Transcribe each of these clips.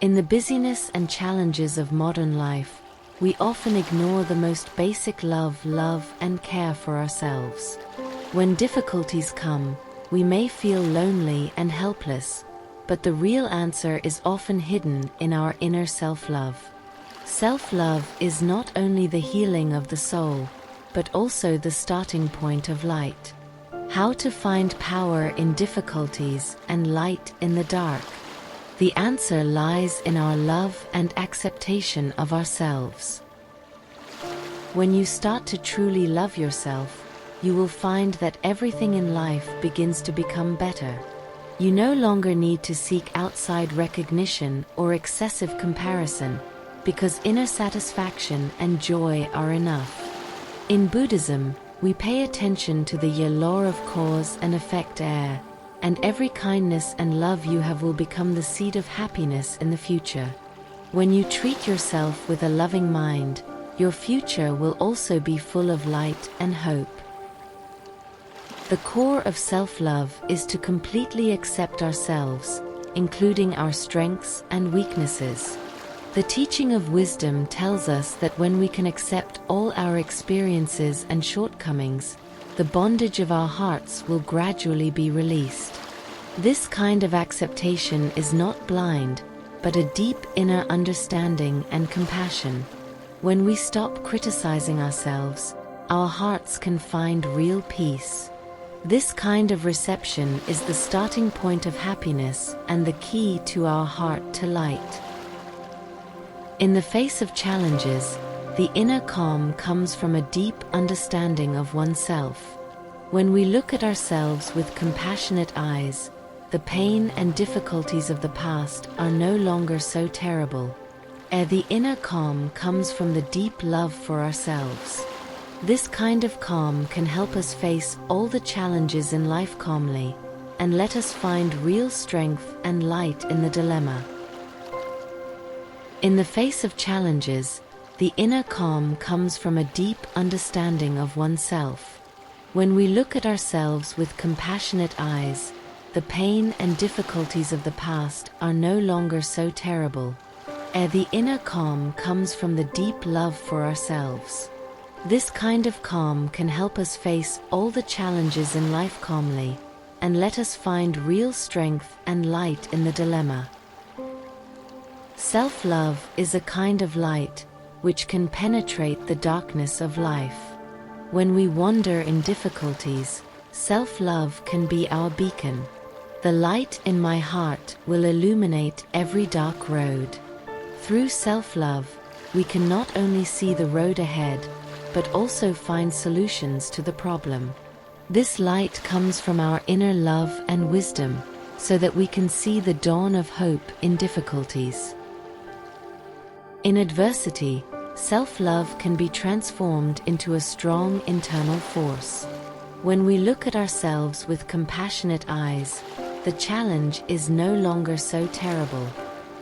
In the busyness and challenges of modern life, we often ignore the most basic love and care for ourselves. When difficulties come, we may feel lonely and helpless, but the real answer is often hidden in our inner self-love. Self-love is not only the healing of the soul, but also the starting point of light. How to find power in difficulties and light in the dark? The answer lies in our love and acceptation of ourselves. When you start to truly love yourself, you will find that everything in life begins to become better. You no longer need to seek outside recognition or excessive comparison, because inner satisfaction and joy are enough. In Buddhism, we pay attention to the law of cause and effect, and every kindness and love you have will become the seed of happiness in the future. When you treat yourself with a loving mind, your future will also be full of light and hope. The core of self-love is to completely accept ourselves, including our strengths and weaknesses. The teaching of wisdom tells us that when we can accept all our experiences and shortcomings, the bondage of our hearts will gradually be released. This kind of acceptation is not blind, but a deep inner understanding and compassion. When we stop criticizing ourselves, our hearts can find real peace. This kind of reception is the starting point of happiness and the key to our heart to light. In the face of challenges, the inner calm comes from a deep understanding of oneself. When we look at ourselves with compassionate eyes, the pain and difficulties of the past are no longer so terrible. The inner calm comes from the deep love for ourselves. This kind of calm can help us face all the challenges in life calmly, and let us find real strength and light in the dilemma. In the face of challenges, the inner calm comes from a deep understanding of oneself. When we look at ourselves with compassionate eyes, the pain and difficulties of the past are no longer so terrible. The inner calm comes from the deep love for ourselves. This kind of calm can help us face all the challenges in life calmly, and let us find real strength and light in the dilemma. Self-love is a kind of light which can penetrate the darkness of life. When we wander in difficulties, self-love can be our beacon. The light in my heart will illuminate every dark road. Through self-love, we can not only see the road ahead, but also find solutions to the problem. This light comes from our inner love and wisdom, so that we can see the dawn of hope in difficulties. In adversity, self-love can be transformed into a strong internal force. When we look at ourselves with compassionate eyes, the challenge is no longer so terrible.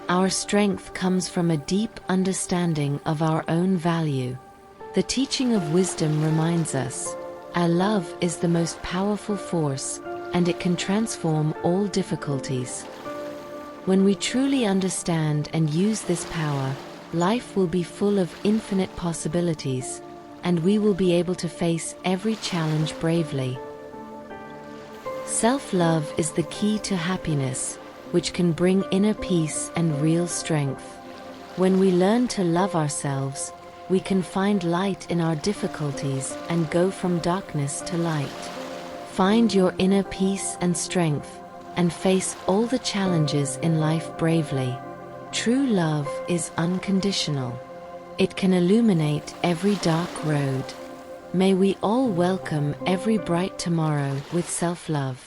Our strength comes from a deep understanding of our own value. The teaching of wisdom reminds us, our love is the most powerful force, and it can transform all difficulties. When we truly understand and use this power, life will be full of infinite possibilities, and we will be able to face every challenge bravely. Self-love is the key to happiness, which can bring inner peace and real strength. When we learn to love ourselves, we can find light in our difficulties and go from darkness to light. Find your inner peace and strength, and face all the challenges in life bravely. True love is unconditional. It can illuminate every dark road. May we all welcome every bright tomorrow with self-love.